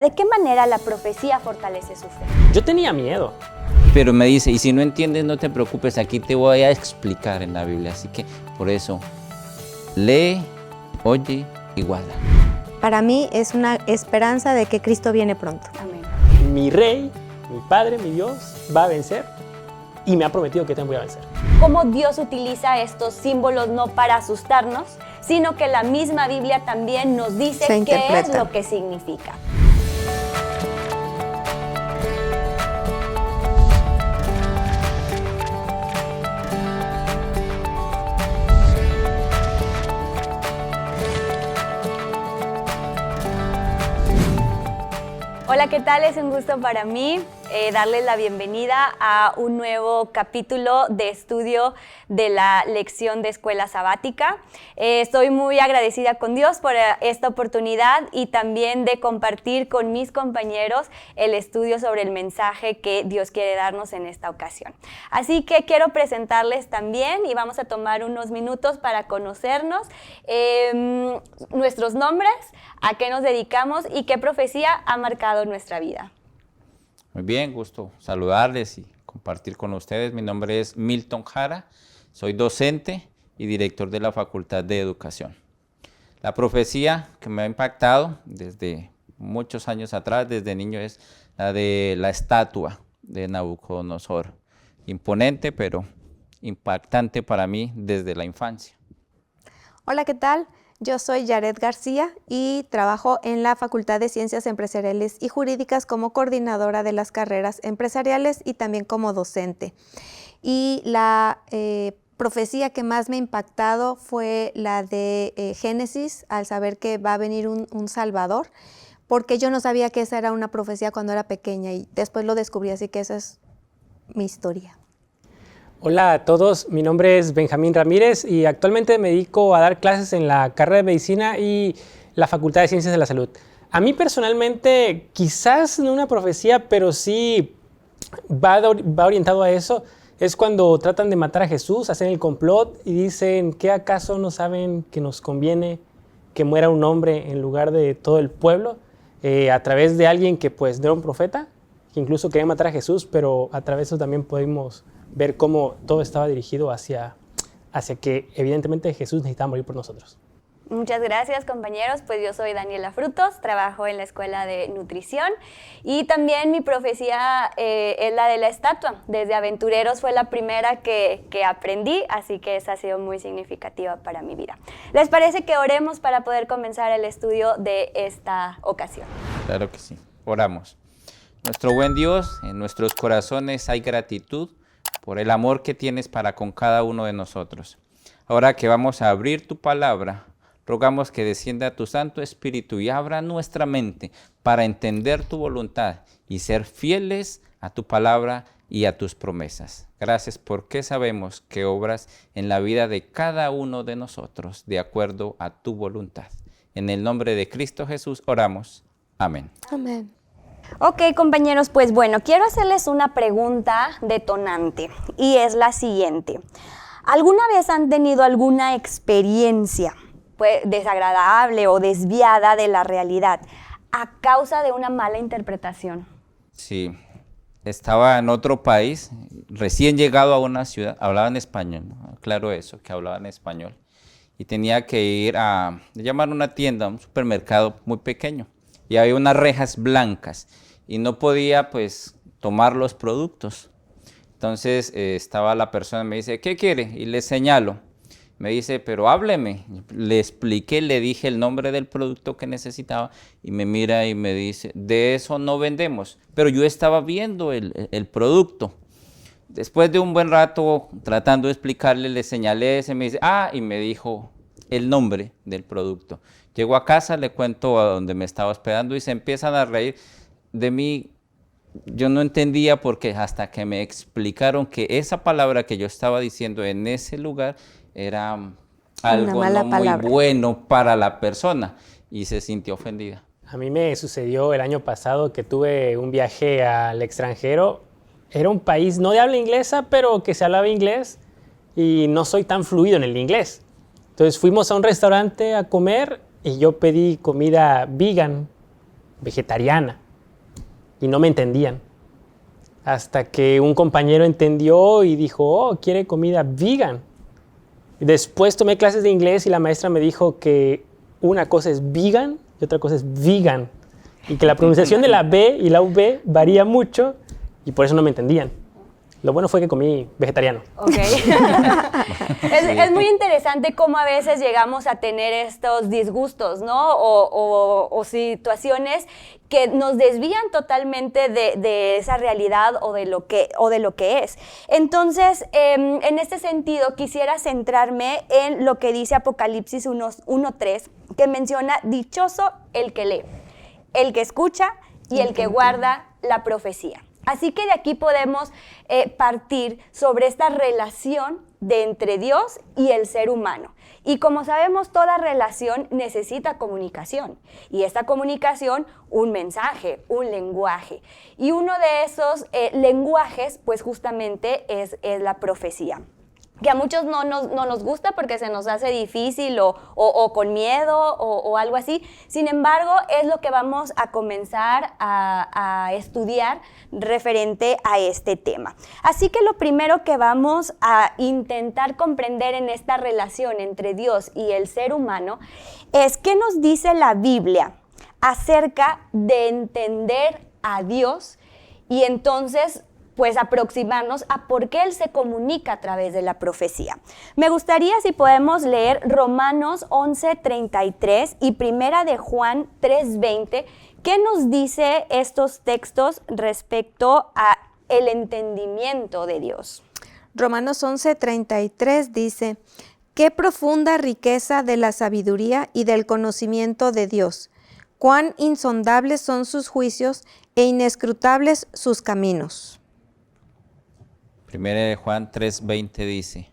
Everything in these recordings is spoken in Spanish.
¿De qué manera la profecía fortalece su fe? Yo tenía miedo. Pero me dice, y si no entiendes, no te preocupes, aquí te voy a explicar en la Biblia. Así que por eso, lee, oye y guarda. Para mí es una esperanza de que Cristo viene pronto. Amén. Mi rey, mi padre, mi Dios va a vencer y me ha prometido que también voy a vencer. Cómo Dios utiliza estos símbolos no para asustarnos, sino que la misma Biblia también nos dice Se qué es interpreta. lo que significa. Hola, ¿qué tal? Es un gusto para mí darles la bienvenida a un nuevo capítulo de estudio de la lección de escuela sabática. Estoy muy agradecida con Dios por esta oportunidad y también de compartir con mis compañeros el estudio sobre el mensaje que Dios quiere darnos en esta ocasión. Así que quiero presentarles también y vamos a tomar unos minutos para conocernos nuestros nombres, a qué nos dedicamos y qué profecía ha marcado nuestra vida. Muy bien, gusto saludarles y compartir con ustedes. Mi nombre es Milton Jara, soy docente y director de la Facultad de Educación. La profecía que me ha impactado desde muchos años atrás, desde niño, es la de la estatua de Nabucodonosor. Imponente, pero impactante para mí desde la infancia. Hola, ¿qué tal? Yo soy Yaret García y trabajo en la Facultad de Ciencias Empresariales y Jurídicas como coordinadora de las carreras empresariales y también como docente. Y la profecía que más me ha impactado fue la de Génesis, al saber que va a venir un Salvador, porque yo no sabía que esa era una profecía cuando era pequeña y después lo descubrí, así que esa es mi historia. Hola a todos, mi nombre es Benjamín Ramírez y actualmente me dedico a dar clases en la carrera de Medicina y la Facultad de Ciencias de la Salud. A mí personalmente, quizás no una profecía, pero sí va orientado a eso. Es cuando tratan de matar a Jesús, hacen el complot y dicen, ¿qué acaso no saben que nos conviene que muera un hombre en lugar de todo el pueblo? A través de alguien que pues no era un profeta, que incluso quería matar a Jesús, pero a través de eso también podemos ver cómo todo estaba dirigido hacia que evidentemente Jesús necesitaba morir por nosotros. Muchas gracias, compañeros. Pues yo soy Daniela Frutos, trabajo en la Escuela de Nutrición y también mi profecía es la de la estatua. Desde Aventureros fue la primera que aprendí, así que esa ha sido muy significativa para mi vida. ¿Les parece que oremos para poder comenzar el estudio de esta ocasión? Claro que sí, oramos. Nuestro buen Dios, en nuestros corazones hay gratitud por el amor que tienes para con cada uno de nosotros. Ahora que vamos a abrir tu palabra, rogamos que descienda tu Santo Espíritu y abra nuestra mente para entender tu voluntad y ser fieles a tu palabra y a tus promesas. Gracias porque sabemos que obras en la vida de cada uno de nosotros de acuerdo a tu voluntad. En el nombre de Cristo Jesús oramos. Amén. Amén. Ok, compañeros, pues bueno, quiero hacerles una pregunta detonante y es la siguiente. ¿Alguna vez han tenido alguna experiencia desagradable o desviada de la realidad a causa de una mala interpretación? Sí, estaba en otro país, recién llegado a una ciudad, hablaba en español, ¿no? Claro eso, que hablaba en español, y tenía que ir a llamar a una tienda, un supermercado muy pequeño, y había unas rejas blancas, y no podía pues tomar los productos. Entonces estaba la persona, me dice, ¿qué quiere? Y le señalo. Me dice, pero hábleme. Le expliqué, le dije el nombre del producto que necesitaba y me mira y me dice, de eso no vendemos. Pero yo estaba viendo el producto. Después de un buen rato tratando de explicarle, le señalé ese, me dice, y me dijo el nombre del producto. Llego a casa, le cuento a donde me estaba hospedando y se empiezan a reír de mí. Yo no entendía por qué hasta que me explicaron que esa palabra que yo estaba diciendo en ese lugar era algo no muy bueno para la persona y se sintió ofendida. A mí me sucedió el año pasado que tuve un viaje al extranjero. Era un país no de habla inglesa, pero que se hablaba inglés y no soy tan fluido en el inglés. Entonces fuimos a un restaurante a comer y yo pedí comida vegan vegetariana, y no me entendían. Hasta que un compañero entendió y dijo, oh, quiere comida vegan. Después tomé clases de inglés y la maestra me dijo que una cosa es vegan y otra cosa es vegan. Y que la pronunciación de la B y la V varía mucho y por eso no me entendían. Lo bueno fue que comí vegetariano. Ok. Es muy interesante cómo a veces llegamos a tener estos disgustos, ¿no? O situaciones que nos desvían totalmente de esa realidad o de lo que es. Entonces, en este sentido, quisiera centrarme en lo que dice Apocalipsis 1:3, que menciona, dichoso el que lee, el que escucha y el que guarda la profecía. Así que de aquí podemos partir sobre esta relación de entre Dios y el ser humano. Y como sabemos, toda relación necesita comunicación. Y esta comunicación, un mensaje, un lenguaje. Y uno de esos lenguajes, pues justamente es la profecía. Que a muchos no nos gusta porque se nos hace difícil o con miedo o algo así. Sin embargo, es lo que vamos a comenzar a estudiar referente a este tema. Así que lo primero que vamos a intentar comprender en esta relación entre Dios y el ser humano es qué nos dice la Biblia acerca de entender a Dios y entonces pues aproximarnos a por qué Él se comunica a través de la profecía. Me gustaría si podemos leer Romanos 11:33 y Primera de Juan 3:20, ¿qué nos dice estos textos respecto a el entendimiento de Dios? Romanos 11:33 dice, qué profunda riqueza de la sabiduría y del conocimiento de Dios, cuán insondables son sus juicios e inescrutables sus caminos. Primera de Juan 3:20 dice,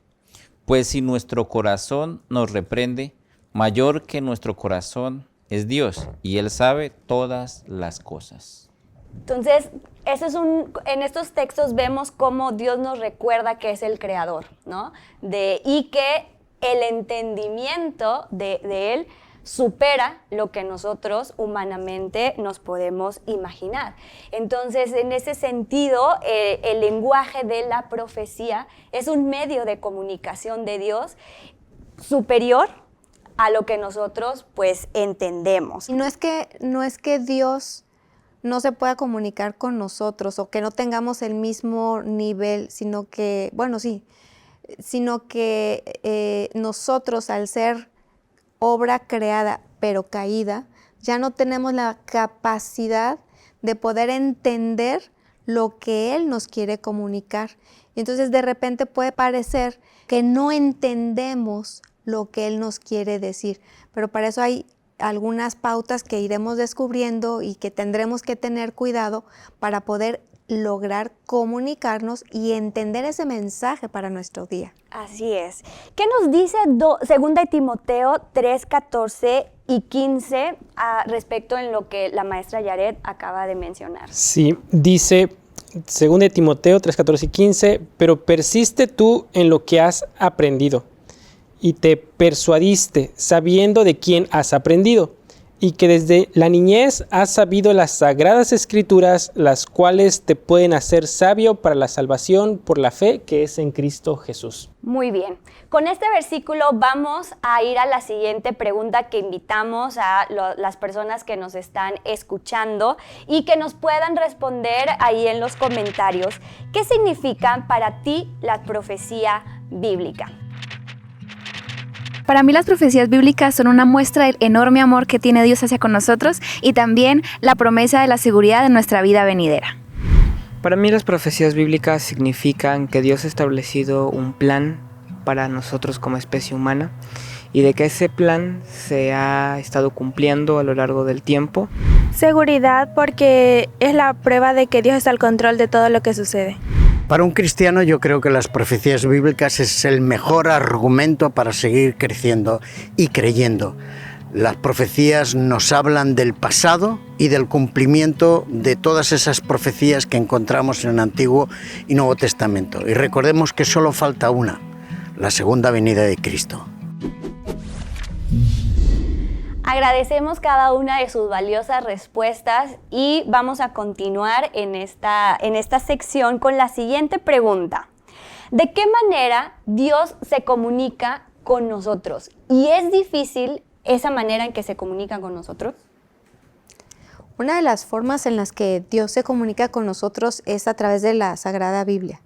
pues si nuestro corazón nos reprende, mayor que nuestro corazón es Dios, y Él sabe todas las cosas. Entonces, en estos textos vemos cómo Dios nos recuerda que es el creador, ¿no? Y que el entendimiento de Él supera lo que nosotros humanamente nos podemos imaginar. Entonces, en ese sentido, el lenguaje de la profecía es un medio de comunicación de Dios superior a lo que nosotros, pues, entendemos. Y no es que Dios no se pueda comunicar con nosotros o que no tengamos el mismo nivel, sino que, nosotros al ser obra creada pero caída, ya no tenemos la capacidad de poder entender lo que Él nos quiere comunicar. Y entonces de repente puede parecer que no entendemos lo que Él nos quiere decir, pero para eso hay algunas pautas que iremos descubriendo y que tendremos que tener cuidado para poder lograr comunicarnos y entender ese mensaje para nuestro día. Así es. ¿Qué nos dice 2 de Timoteo 3:14 y 15 respecto en lo que la maestra Yaret acaba de mencionar? Sí, dice 2 de Timoteo 3:14 y 15, pero persiste tú en lo que has aprendido y te persuadiste sabiendo de quién has aprendido, y que desde la niñez has sabido las sagradas escrituras, las cuales te pueden hacer sabio para la salvación por la fe que es en Cristo Jesús. Muy bien. Con este versículo vamos a ir a la siguiente pregunta que invitamos a las personas que nos están escuchando y que nos puedan responder ahí en los comentarios. ¿Qué significa para ti la profecía bíblica? Para mí las profecías bíblicas son una muestra del enorme amor que tiene Dios hacia con nosotros y también la promesa de la seguridad de nuestra vida venidera. Para mí las profecías bíblicas significan que Dios ha establecido un plan para nosotros como especie humana y de que ese plan se ha estado cumpliendo a lo largo del tiempo. Seguridad, porque es la prueba de que Dios está al control de todo lo que sucede. Para un cristiano yo creo que las profecías bíblicas es el mejor argumento para seguir creciendo y creyendo. Las profecías nos hablan del pasado y del cumplimiento de todas esas profecías que encontramos en el Antiguo y Nuevo Testamento. Y recordemos que solo falta una, la segunda venida de Cristo. A agradecemos cada una de sus valiosas respuestas y vamos a continuar en esta sección con la siguiente pregunta. ¿De qué manera Dios se comunica con nosotros? ¿Y es difícil esa manera en que se comunica con nosotros? Una de las formas en las que Dios se comunica con nosotros es a través de la Sagrada Biblia.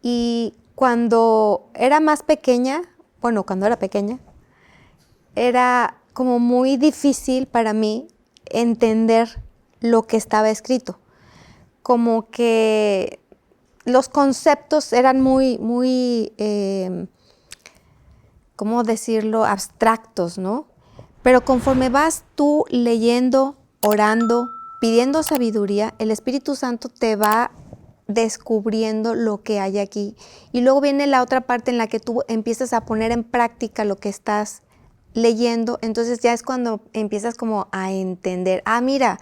Y cuando era pequeña, era como muy difícil para mí entender lo que estaba escrito. Como que los conceptos eran muy, ¿cómo decirlo?, abstractos, ¿no? Pero conforme vas tú leyendo, orando, pidiendo sabiduría, el Espíritu Santo te va descubriendo lo que hay aquí. Y luego viene la otra parte en la que tú empiezas a poner en práctica lo que estás leyendo. Entonces ya es cuando empiezas como a entender, mira,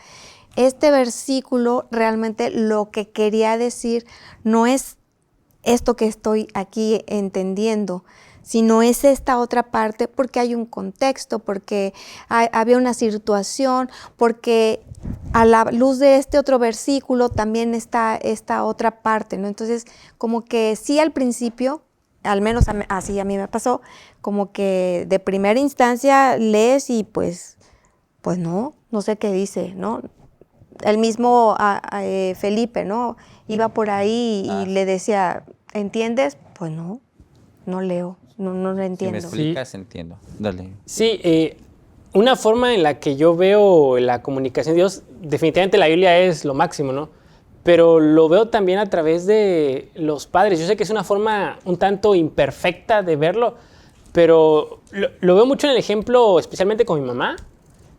este versículo realmente lo que quería decir no es esto que estoy aquí entendiendo, sino es esta otra parte, porque hay un contexto, porque había una situación, porque a la luz de este otro versículo también está esta otra parte, ¿no? Entonces, como que sí, al principio, al menos así a mí me pasó, como que de primera instancia lees y pues no sé qué dice, ¿no? El mismo Felipe, ¿no? Iba por ahí y le decía, ¿entiendes? Pues no leo. No lo entiendo. Si me explicas, entiendo. Dale. Sí, una forma en la que yo veo la comunicación de Dios, definitivamente la Biblia es lo máximo, ¿no? Pero lo veo también a través de los padres. Yo sé que es una forma un tanto imperfecta de verlo, pero lo veo mucho en el ejemplo, especialmente con mi mamá,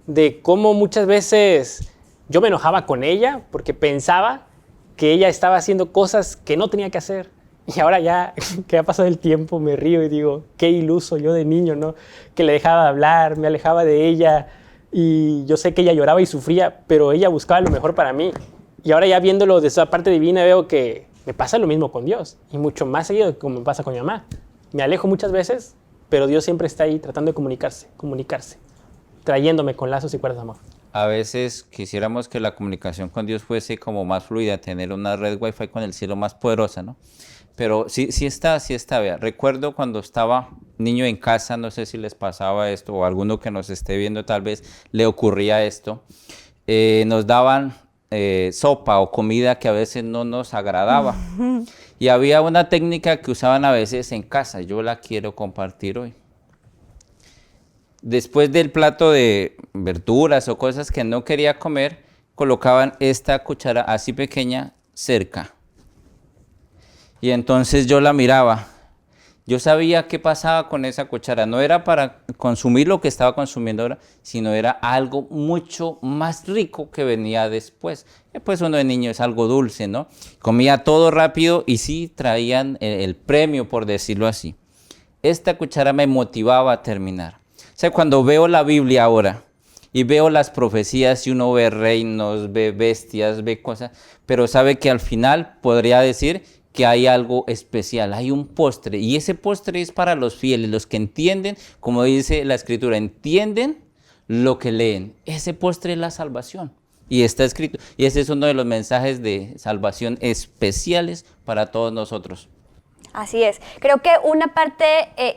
de cómo muchas veces yo me enojaba con ella porque pensaba que ella estaba haciendo cosas que no tenía que hacer. Y ahora ya que ha pasado el tiempo me río y digo, qué iluso yo de niño, ¿no? Que le dejaba de hablar, me alejaba de ella y yo sé que ella lloraba y sufría, pero ella buscaba lo mejor para mí. Y ahora ya viéndolo desde esa parte divina veo que me pasa lo mismo con Dios y mucho más seguido como me pasa con mi mamá. Me alejo muchas veces, pero Dios siempre está ahí tratando de comunicarse, trayéndome con lazos y cuerdas de amor. A veces quisiéramos que la comunicación con Dios fuese como más fluida, tener una red Wi-Fi con el cielo más poderosa, ¿no? Pero sí está, vea. Recuerdo cuando estaba niño en casa, no sé si les pasaba esto, o alguno que nos esté viendo tal vez le ocurría esto. Nos daban sopa o comida que a veces no nos agradaba. Y había una técnica que usaban a veces en casa, yo la quiero compartir hoy. Después del plato de verduras o cosas que no quería comer, colocaban esta cuchara así pequeña cerca. Y entonces yo la miraba. Yo sabía qué pasaba con esa cuchara. No era para consumir lo que estaba consumiendo ahora, sino era algo mucho más rico que venía después. Pues uno de niño es algo dulce, ¿no? Comía todo rápido y sí traían el premio, por decirlo así. Esta cuchara me motivaba a terminar. O sea, cuando veo la Biblia ahora y veo las profecías y uno ve reinos, ve bestias, ve cosas, pero sabe que al final podría decir que hay algo especial, hay un postre, y ese postre es para los fieles, los que entienden, como dice la Escritura, entienden lo que leen. Ese postre es la salvación, y está escrito, y ese es uno de los mensajes de salvación especiales para todos nosotros. Así es. Creo que una parte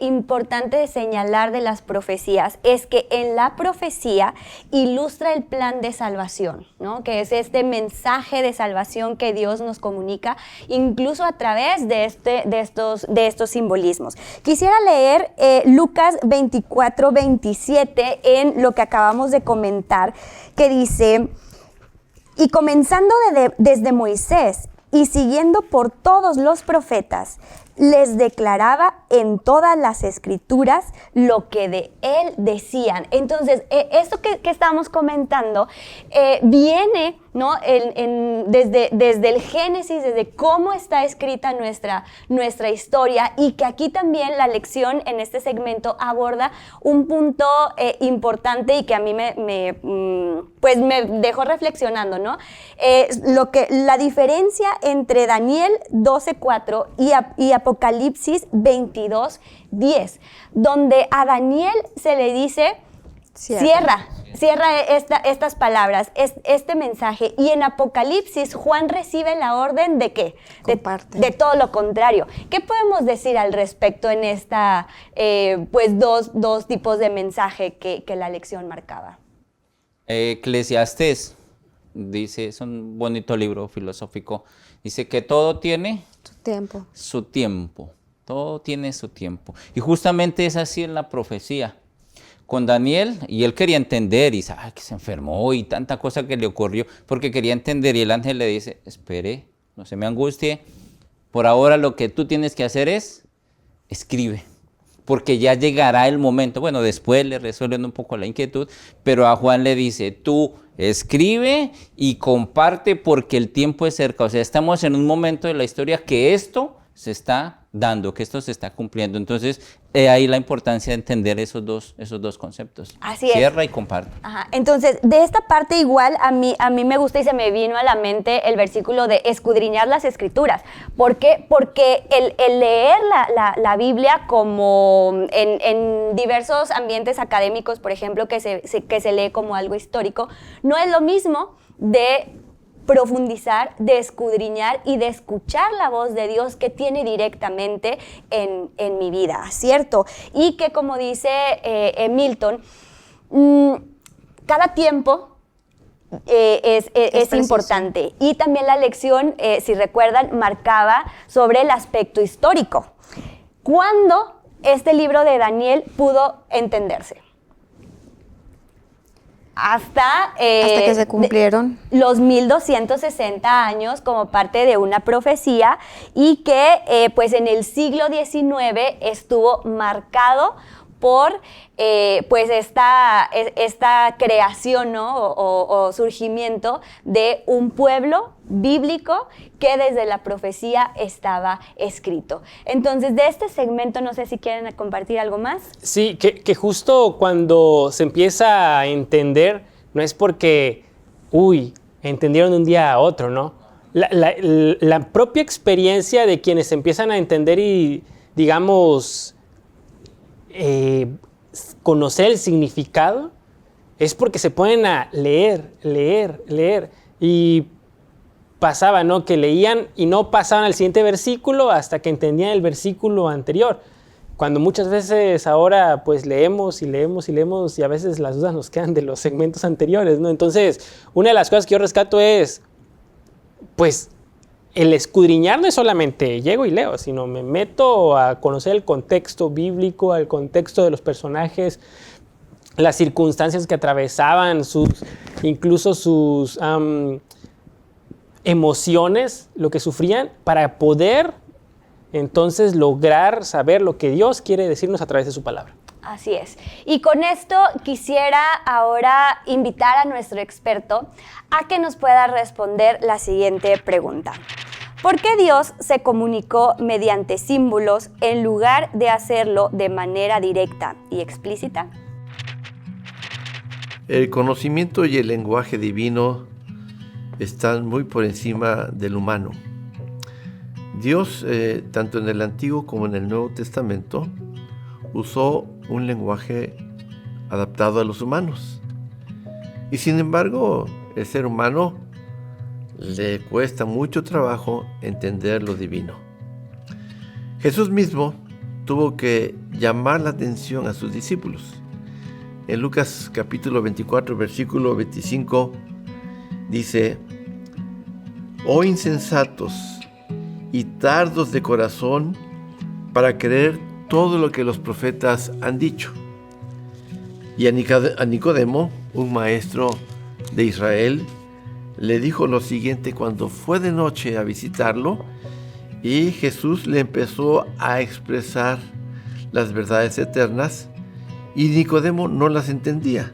importante de señalar de las profecías es que en la profecía ilustra el plan de salvación, ¿no? Que es este mensaje de salvación que Dios nos comunica, incluso a través de estos simbolismos. Quisiera leer Lucas 24:27 en lo que acabamos de comentar, que dice, y comenzando desde Moisés y siguiendo por todos los profetas, les declaraba en todas las escrituras lo que de él decían. Entonces, esto que estamos comentando viene, ¿no? desde el Génesis, desde cómo está escrita nuestra historia, y que aquí también la lección en este segmento aborda un punto importante y que a mí me dejó reflexionando, ¿no? La diferencia entre Daniel 12:4 y Apocalipsis 22:10, donde a Daniel se le dice Cierra estas palabras, este mensaje. Y en Apocalipsis, Juan recibe la orden ¿de qué? De todo lo contrario. ¿Qué podemos decir al respecto en esta, pues dos tipos de mensaje que la lección marcaba? Eclesiastés dice, es un bonito libro filosófico, dice que todo tiene su tiempo. Todo tiene su tiempo. Y justamente es así en la profecía. Con Daniel, y él quería entender, y sabe que se enfermó y tanta cosa que le ocurrió, porque quería entender, y el ángel le dice, espere, no se me angustie, por ahora lo que tú tienes que hacer es, escribe, porque ya llegará el momento. Bueno, después le resuelven un poco la inquietud, pero a Juan le dice, tú escribe y comparte porque el tiempo es cerca. O sea, estamos en un momento de la historia que esto se está dando, que esto se está cumpliendo. Entonces, ahí la importancia de entender esos dos conceptos. Así es. Cierra y comparte. Ajá. Entonces, de esta parte igual a mí me gusta y se me vino a la mente el versículo de escudriñar las Escrituras. ¿Por qué? Porque el leer la Biblia como en diversos ambientes académicos, por ejemplo, que se lee como algo histórico, no es lo mismo de profundizar, de escudriñar y de escuchar la voz de Dios que tiene directamente en mi vida, ¿cierto? Y que, como dice Milton, cada tiempo es importante. Y también la lección, si recuerdan, marcaba sobre el aspecto histórico. ¿Cuándo este libro de Daniel pudo entenderse? Hasta que se cumplieron los 1260 años como parte de una profecía, y que pues en el siglo XIX estuvo marcado por pues esta creación, ¿no? o surgimiento de un pueblo bíblico que desde la profecía estaba escrito. Entonces, de este segmento, no sé si quieren compartir algo más. Sí, que justo cuando se empieza a entender, no es porque, entendieron de un día a otro, ¿no? La propia experiencia de quienes empiezan a entender y, digamos, conocer el significado, es porque se ponen a leer. Y pasaba, ¿no? Que leían y no pasaban al siguiente versículo hasta que entendían el versículo anterior. Cuando muchas veces ahora pues leemos y a veces las dudas nos quedan de los segmentos anteriores, ¿no? Entonces, una de las cosas que yo rescato es, pues, el escudriñar no es solamente llego y leo, sino me meto a conocer el contexto bíblico, el contexto de los personajes, las circunstancias que atravesaban, incluso sus emociones, lo que sufrían, para poder entonces lograr saber lo que Dios quiere decirnos a través de su palabra. Así es. Y con esto quisiera ahora invitar a nuestro experto a que nos pueda responder la siguiente pregunta. ¿Por qué Dios se comunicó mediante símbolos en lugar de hacerlo de manera directa y explícita? El conocimiento y el lenguaje divino están muy por encima del humano. Dios, tanto en el Antiguo como en el Nuevo Testamento, usó un lenguaje adaptado a los humanos. Y sin embargo, el ser humano le cuesta mucho trabajo entender lo divino. Jesús mismo tuvo que llamar la atención a sus discípulos. En Lucas capítulo 24, versículo 25, dice: «Oh insensatos y tardos de corazón para creer todo lo que los profetas han dicho». Y a Nicodemo, un maestro de Israel, le dijo lo siguiente cuando fue de noche a visitarlo, y Jesús le empezó a expresar las verdades eternas, y Nicodemo no las entendía.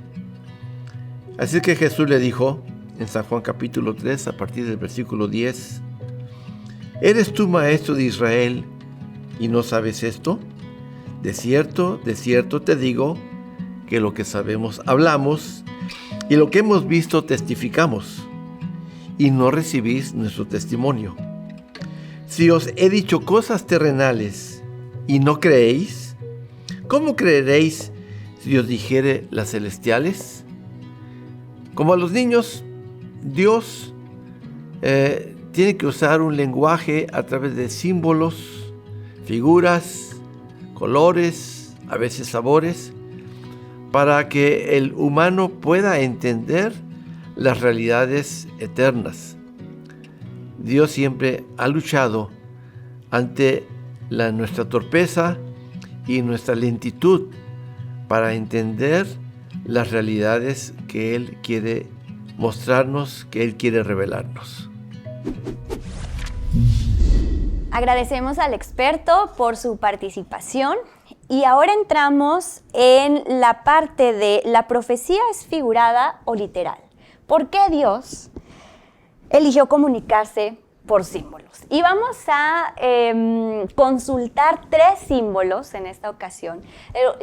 Así que Jesús le dijo, en San Juan capítulo 3, a partir del versículo 10, ¿eres tú maestro de Israel y no sabes esto? De cierto te digo que lo que sabemos hablamos, y lo que hemos visto testificamos, y no recibís nuestro testimonio. Si os he dicho cosas terrenales y no creéis, ¿cómo creeréis Si Dios dijere las celestiales. Como a los niños, Dios tiene que usar un lenguaje a través de símbolos, figuras, colores, a veces sabores, para que el humano pueda entender las realidades eternas. Dios siempre ha luchado ante nuestra torpeza y nuestra lentitud para entender las realidades que Él quiere mostrarnos, que Él quiere revelarnos. Agradecemos al experto por su participación y ahora entramos en la parte de la profecía es figurada o literal. ¿Por qué Dios eligió comunicarse por símbolos? Y vamos a consultar 3 símbolos en esta ocasión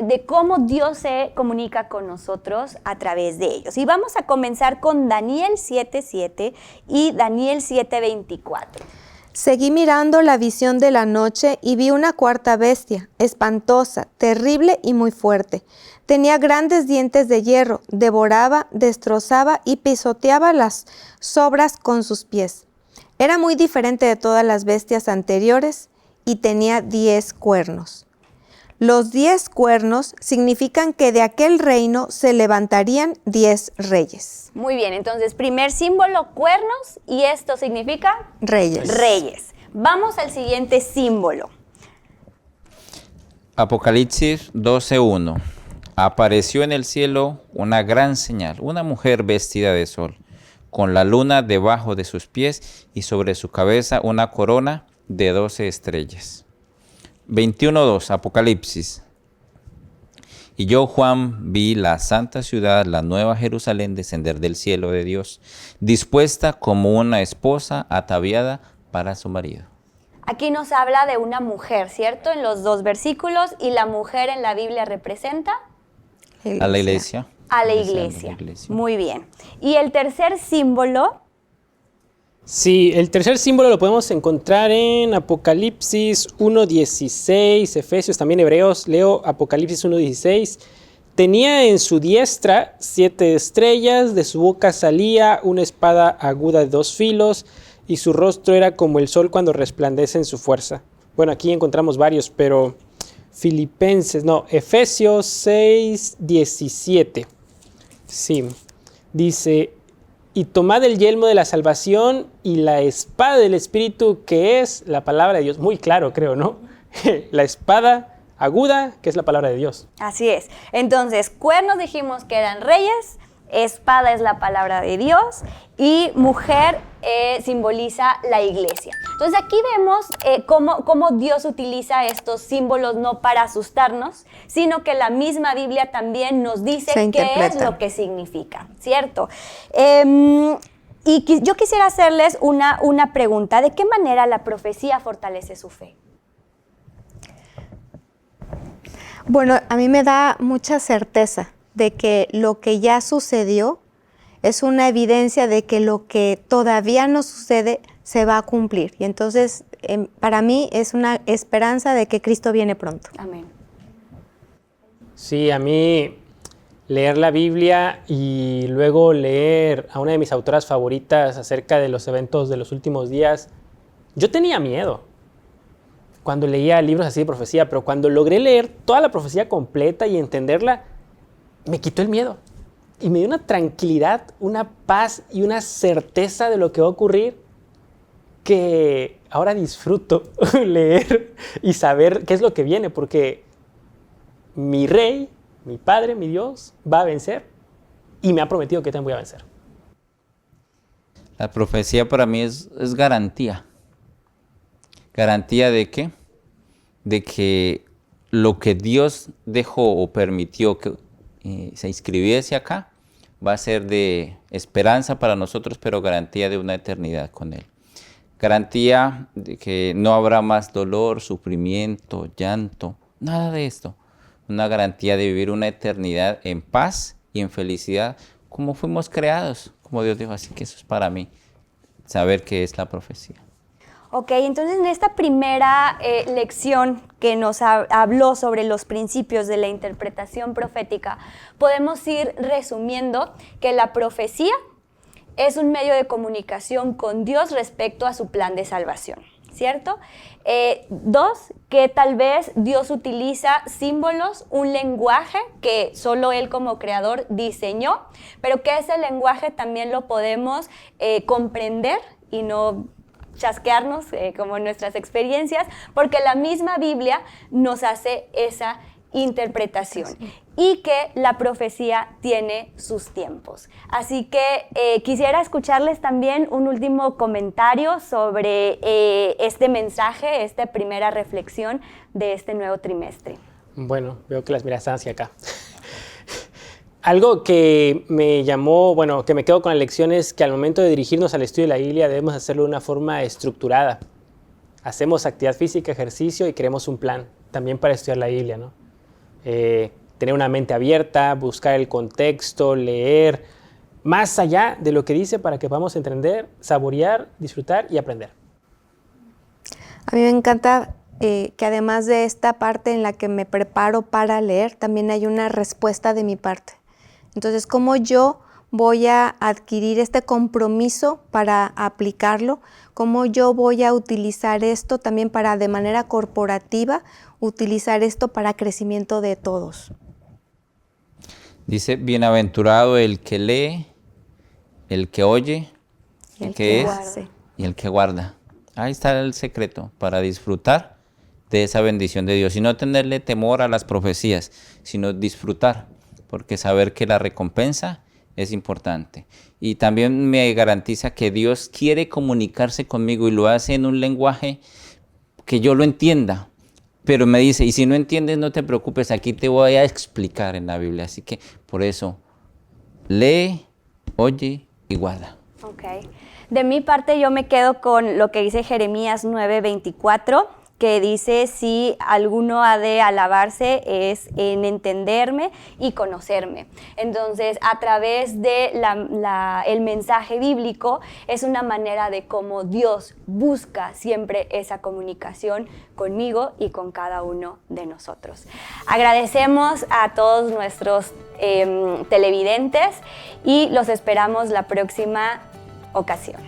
de cómo Dios se comunica con nosotros a través de ellos. Y vamos a comenzar con Daniel 7:7 y Daniel 7:24. Seguí mirando la visión de la noche y vi una cuarta bestia, espantosa, terrible y muy fuerte. Tenía grandes dientes de hierro, devoraba, destrozaba y pisoteaba las sobras con sus pies. Era muy diferente de todas las bestias anteriores y tenía 10 cuernos. Los 10 cuernos significan que de aquel reino se levantarían 10 reyes. Muy bien, entonces primer símbolo, cuernos, y esto significa reyes. Reyes. Vamos al siguiente símbolo. Apocalipsis 12:1. Apareció en el cielo una gran señal, una mujer vestida de sol, con la luna debajo de sus pies y sobre su cabeza una corona de 12 estrellas. 21:2, Apocalipsis. Y yo, Juan, vi la santa ciudad, la nueva Jerusalén, descender del cielo de Dios, dispuesta como una esposa ataviada para su marido. Aquí nos habla de una mujer, ¿cierto? En los 2 versículos, y la mujer en la Biblia representa A la iglesia. a la iglesia. Muy bien. Y el tercer símbolo. Sí, el tercer símbolo lo podemos encontrar en Apocalipsis 1:16, Efesios, también Hebreos. Leo Apocalipsis 1:16. Tenía en su diestra 7 estrellas, de su boca salía una espada aguda de 2 filos, y su rostro era como el sol cuando resplandece en su fuerza. Bueno, aquí encontramos varios, pero Efesios 6:17. Sí, dice: y tomad el yelmo de la salvación y la espada del Espíritu, que es la palabra de Dios. Muy claro, creo, ¿no? La espada aguda, que es la palabra de Dios. Así es. Entonces, cuernos dijimos que eran reyes, espada es la palabra de Dios y mujer simboliza la iglesia. Entonces aquí vemos cómo Dios utiliza estos símbolos no para asustarnos, sino que la misma Biblia también nos dice qué es lo que significa, ¿cierto? Y yo quisiera hacerles una pregunta. ¿De qué manera la profecía fortalece su fe? Bueno, a mí me da mucha certeza de que lo que ya sucedió es una evidencia de que lo que todavía no sucede se va a cumplir. Y entonces, para mí es una esperanza de que Cristo viene pronto. Amén. Sí, a mí leer la Biblia y luego leer a una de mis autoras favoritas acerca de los eventos de los últimos días, yo tenía miedo cuando leía libros así de profecía, pero cuando logré leer toda la profecía completa y entenderla, me quitó el miedo y me dio una tranquilidad, una paz y una certeza de lo que va a ocurrir, que ahora disfruto leer y saber qué es lo que viene, porque mi rey, mi padre, mi Dios va a vencer y me ha prometido que también voy a vencer. La profecía para mí es garantía. ¿Garantía de qué? De que lo que Dios dejó o permitió que se inscribiese acá va a ser de esperanza para nosotros, pero garantía de una eternidad con Él. Garantía de que no habrá más dolor, sufrimiento, llanto, nada de esto. Una garantía de vivir una eternidad en paz y en felicidad, como fuimos creados, como Dios dijo. Así que eso es para mí, saber qué es la profecía. Ok, entonces en esta primera lección que nos habló sobre los principios de la interpretación profética, podemos ir resumiendo que la profecía es un medio de comunicación con Dios respecto a su plan de salvación, ¿cierto? 2, que tal vez Dios utiliza símbolos, un lenguaje que solo Él como creador diseñó, pero que ese lenguaje también lo podemos comprender y no chasquearnos como nuestras experiencias, porque la misma Biblia nos hace esa interpretación y que la profecía tiene sus tiempos. Así que quisiera escucharles también un último comentario sobre este mensaje, esta primera reflexión de este nuevo trimestre. Bueno, veo que las miras están hacia acá. Algo que me llamó, bueno, que me quedo con la lección es que al momento de dirigirnos al estudio de la Biblia debemos hacerlo de una forma estructurada. Hacemos actividad física, ejercicio y creemos un plan también para estudiar la Biblia, ¿no? Tener una mente abierta, buscar el contexto, leer más allá de lo que dice para que podamos entender, saborear, disfrutar y aprender. A mí me encanta que además de esta parte en la que me preparo para leer, también hay una respuesta de mi parte. Entonces, ¿cómo yo voy a adquirir este compromiso para aplicarlo? ¿Cómo yo voy a utilizar esto también para, de manera corporativa, utilizar esto para crecimiento de todos? Dice, bienaventurado el que lee, el que oye, el que es y el que guarda. Ahí está el secreto para disfrutar de esa bendición de Dios y no tenerle temor a las profecías, sino disfrutar, porque saber que la recompensa es importante. Y también me garantiza que Dios quiere comunicarse conmigo y lo hace en un lenguaje que yo lo entienda. Pero me dice, y si no entiendes, no te preocupes, aquí te voy a explicar en la Biblia. Así que por eso, lee, oye y guarda. Ok. De mi parte, yo me quedo con lo que dice Jeremías 9:24, que dice, si alguno ha de alabarse es en entenderme y conocerme. Entonces, a través de el mensaje bíblico, es una manera de cómo Dios busca siempre esa comunicación conmigo y con cada uno de nosotros. Agradecemos a todos nuestros televidentes y los esperamos la próxima ocasión.